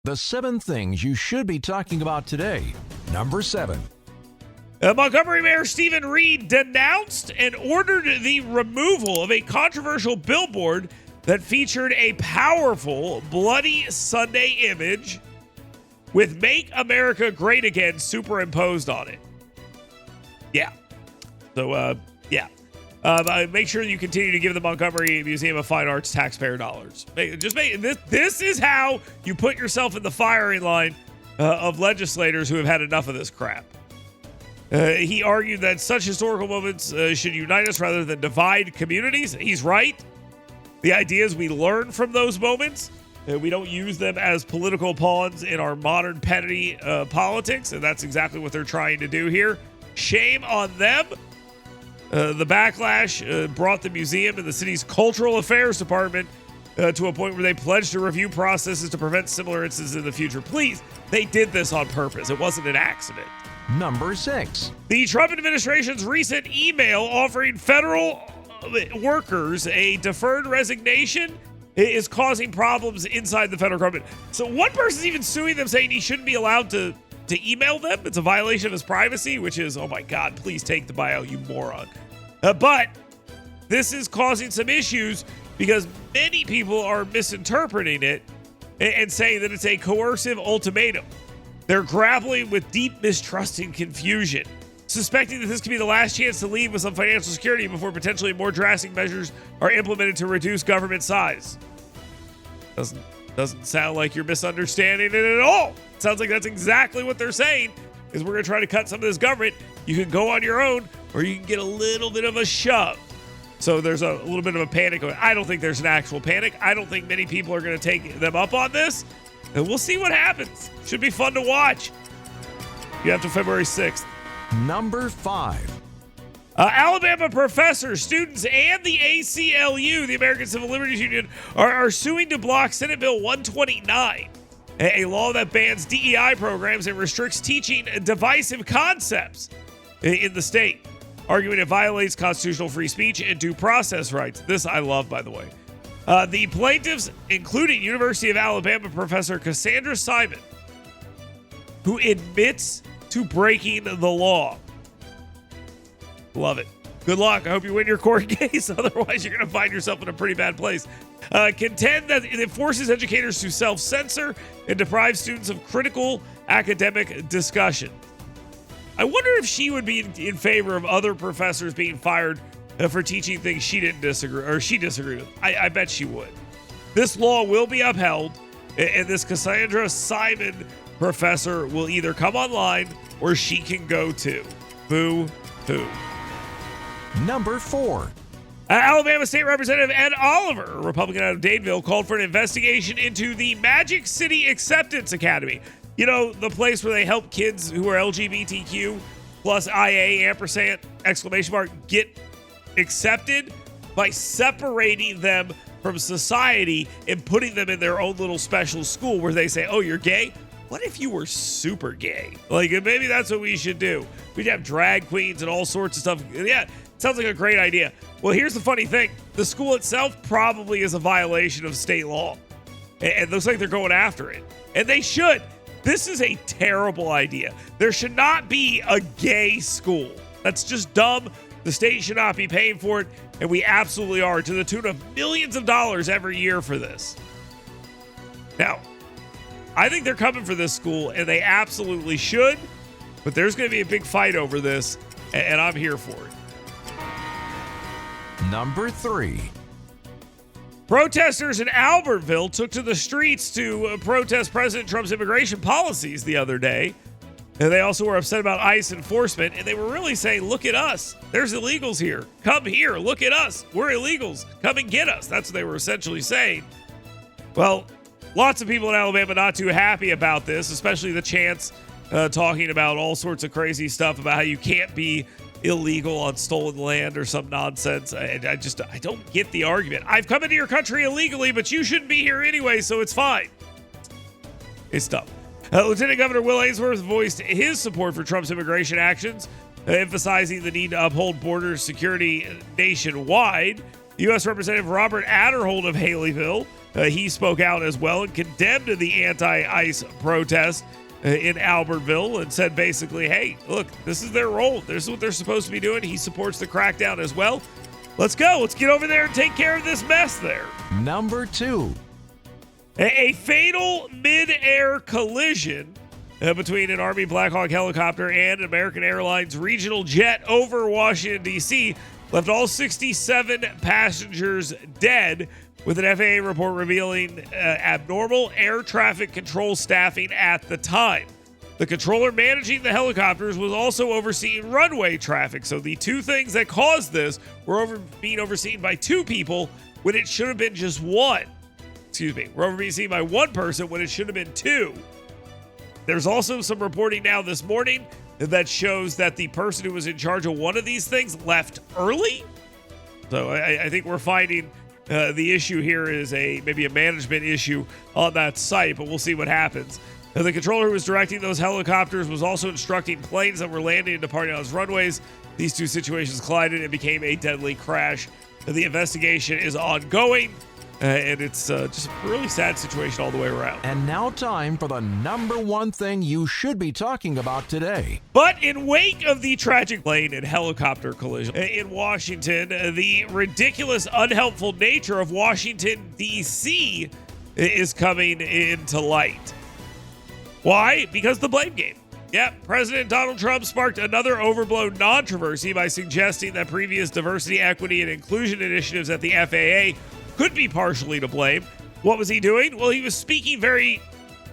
The 7 things you should be talking about today. Number 7. Montgomery Mayor Stephen Reed denounced and ordered the removal of a controversial billboard that featured a powerful Bloody Sunday image with Make America Great Again superimposed on it. Yeah. So, make sure you continue to give the Montgomery Museum of Fine Arts taxpayer dollars. This is how you put yourself in the firing line of legislators who have had enough of this crap. He argued that such historical moments should unite us rather than divide communities. He's right. The idea is we learn from those moments. We don't use them as political pawns in our modern petty politics, and that's exactly what they're trying to do here. Shame on them. The backlash brought the museum and the city's cultural affairs department to a point where they pledged to review processes to prevent similar incidents in the future. Please, they did this on purpose. It wasn't an accident. Number 6. The Trump administration's recent email offering federal workers a deferred resignation is causing problems inside the federal government. So one person's even suing them, saying he shouldn't be allowed to email them. It's a violation of his privacy, which is, oh my God, please take the bio, you moron. But this is causing some issues because many people are misinterpreting it and saying that it's a coercive ultimatum. They're grappling with deep mistrust and confusion, suspecting that this could be the last chance to leave with some financial security before potentially more drastic measures are implemented to reduce government size. Doesn't sound like you're misunderstanding it at all. It sounds like that's exactly what they're saying, is we're going to try to cut some of this government. You can go on your own, or you can get a little bit of a shove. So there's a little bit of a panic. I don't think there's an actual panic. I don't think many people are going to take them up on this. And we'll see what happens. Should be fun to watch. You have to February 6th. Number 5. Alabama professors, students, and the ACLU, the American Civil Liberties Union, are suing to block Senate Bill 129, a law that bans DEI programs and restricts teaching divisive concepts in the state, arguing it violates constitutional free speech and due process rights. This I love, by the way. The plaintiffs, including University of Alabama professor Cassandra Simon, who admits to breaking the law. Love it. Good luck. I hope you win your court case. Otherwise, you're going to find yourself in a pretty bad place. Contend that it forces educators to self-censor and deprive students of critical academic discussion. I wonder if she would be in favor of other professors being fired for teaching things she didn't disagree or she disagreed with. I bet she would. This law will be upheld, and this Cassandra Simon professor will either come online or she can go too. Boo-hoo. Number 4. Alabama State Representative Ed Oliver, a Republican out of Dadeville, called for an investigation into the Magic City Acceptance Academy. You know, the place where they help kids who are LGBTQ plus IA ampersand exclamation mark get accepted by separating them from society and putting them in their own little special school where they say, oh, you're gay? What if you were super gay? Like, maybe that's what we should do. We'd have drag queens and all sorts of stuff. Yeah, sounds like a great idea. Well, here's the funny thing. The school itself probably is a violation of state law. And it looks like they're going after it. And they should. This is a terrible idea. There should not be a gay school. That's just dumb. The state should not be paying for it. And we absolutely are, to the tune of millions of dollars every year for this. Now, I think they're coming for this school, and they absolutely should. But there's going to be a big fight over this, and I'm here for it. Number 3. Protesters in Albertville took to the streets to protest President Trump's immigration policies the other day. And they also were upset about ICE enforcement, and they were really saying, look at us. There's illegals here. Come here. Look at us. We're illegals. Come and get us. That's what they were essentially saying. Well, lots of people in Alabama not too happy about this, especially the chants talking about all sorts of crazy stuff about how you can't be illegal on stolen land or some nonsense. I don't get the argument. I've come into your country illegally, but you shouldn't be here anyway, so it's fine. It's dumb. Lieutenant Governor Will Ainsworth voiced his support for Trump's immigration actions, emphasizing the need to uphold border security nationwide. U.S. Representative Robert Aderholt of Haleyville he spoke out as well and condemned the anti-ICE protest in Albertville and said basically, hey, look, this is their role. This is what they're supposed to be doing. He supports the crackdown as well. Let's go. Let's get over there and take care of this mess there. Number 2. A fatal mid-air collision between an Army Black Hawk helicopter and an American Airlines regional jet over Washington, D.C. left all 67 passengers dead, with an FAA report revealing abnormal air traffic control staffing at the time. The controller managing the helicopters was also overseeing runway traffic. So the two things that caused this were being overseen by two people when it should have been just one. Were being seen by one person when it should have been two. There's also some reporting now this morning that shows that the person who was in charge of one of these things left early. So I think we're finding the issue here is maybe a management issue on that site, but we'll see what happens. Now, the controller who was directing those helicopters was also instructing planes that were landing and departing on those runways. These two situations collided and became a deadly crash. The investigation is ongoing, and it's just a really sad situation all the way around. And now time for the number 1 thing you should be talking about today. But in wake of the tragic plane and helicopter collision in Washington, the ridiculous, unhelpful nature of Washington, D.C. is coming into light. Why? Because the blame game. Yeah, President Donald Trump sparked another overblown controversy by suggesting that previous diversity, equity, and inclusion initiatives at the FAA could be partially to blame. What was he doing? Well, he was speaking very,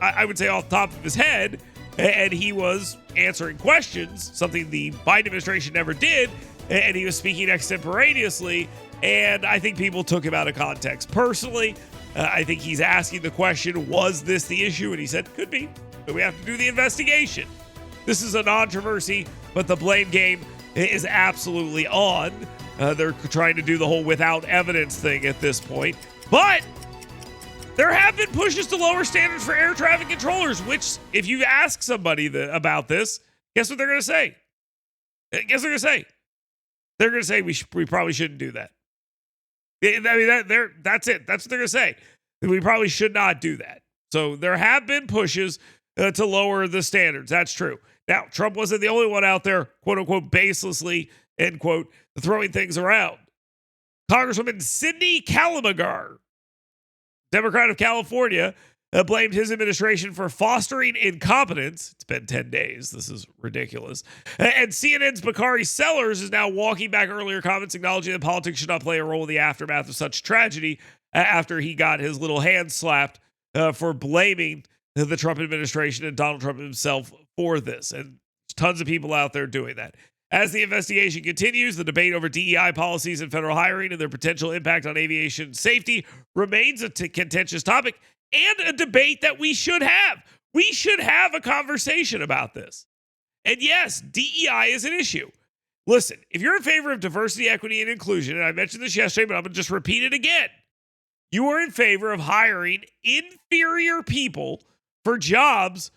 I would say, off the top of his head, and he was answering questions, something the Biden administration never did, and he was speaking extemporaneously, and I think people took him out of context. Personally, I think he's asking the question, was this the issue? And he said, could be, but we have to do the investigation. This is a controversy, but the blame game is absolutely on. They're trying to do the whole without evidence thing at this point. But there have been pushes to lower standards for air traffic controllers, which, if you ask somebody about this, guess what they're going to say? Guess what they're going to say? They're going to say we probably shouldn't do that. I mean, that's it. That's what they're going to say. We probably should not do that. So there have been pushes to lower the standards. That's true. Now, Trump wasn't the only one out there, quote unquote, baselessly, end quote, throwing things around. Congresswoman Cindy Kalamagar, Democrat of California, blamed his administration for fostering incompetence. It's been 10 days. This is ridiculous. And CNN's Bakari Sellers is now walking back earlier comments acknowledging that politics should not play a role in the aftermath of such tragedy after he got his little hand slapped for blaming the Trump administration and Donald Trump himself for this. And tons of people out there doing that. As the investigation continues, the debate over DEI policies and federal hiring and their potential impact on aviation safety remains a contentious topic and a debate that we should have. We should have a conversation about this. And yes, DEI is an issue. Listen, if you're in favor of diversity, equity, and inclusion, and I mentioned this yesterday, but I'm going to just repeat it again. You are in favor of hiring inferior people for jobs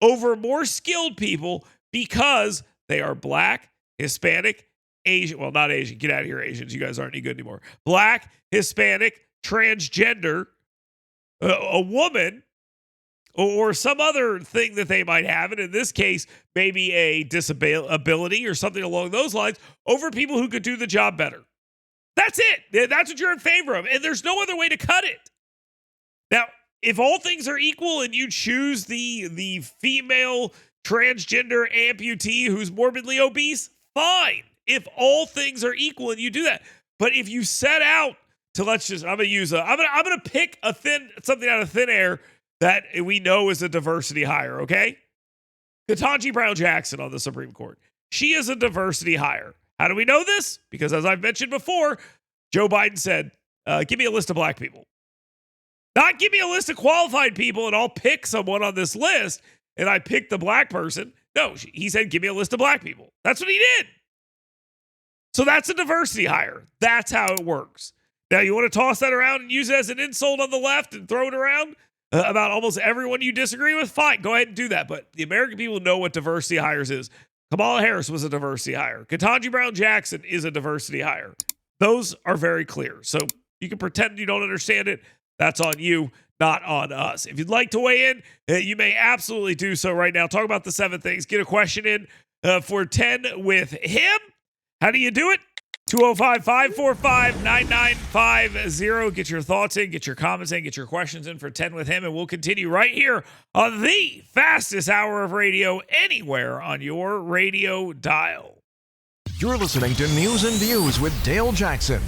over more skilled people because they are Black, Hispanic, Asian. Well, not Asian. Get out of here, Asians. You guys aren't any good anymore. Black, Hispanic, transgender, a woman, or some other thing that they might have. And in this case, maybe a disability or something along those lines over people who could do the job better. That's it. That's what you're in favor of. And there's no other way to cut it. Now, if all things are equal and you choose the female transgender amputee who's morbidly obese, fine. If all things are equal and you do that. But if you set out to, I'm going to pick something out of thin air that we know is a diversity hire, okay? Ketanji Brown Jackson on the Supreme Court. She is a diversity hire. How do we know this? Because as I've mentioned before, Joe Biden said, give me a list of Black people. Not give me a list of qualified people and I'll pick someone on this list and I picked the Black person. No, he said, give me a list of Black people. That's what he did. So that's a diversity hire. That's how it works. Now, you want to toss that around and use it as an insult on the left and throw it around about almost everyone you disagree with? Fine, go ahead and do that. But the American people know what diversity hires is. Kamala Harris was a diversity hire. Ketanji Brown Jackson is a diversity hire. Those are very clear. So you can pretend you don't understand it. That's on you, not on us. If you'd like to weigh in, you may absolutely do so right now. Talk about the 7 things. Get a question in for 10 with him. How do you do it? 205-545-9950. Get your thoughts in, get your comments in, get your questions in for 10 with him, and we'll continue right here on the fastest hour of radio anywhere on your radio dial. You're listening to News and Views with Dale Jackson.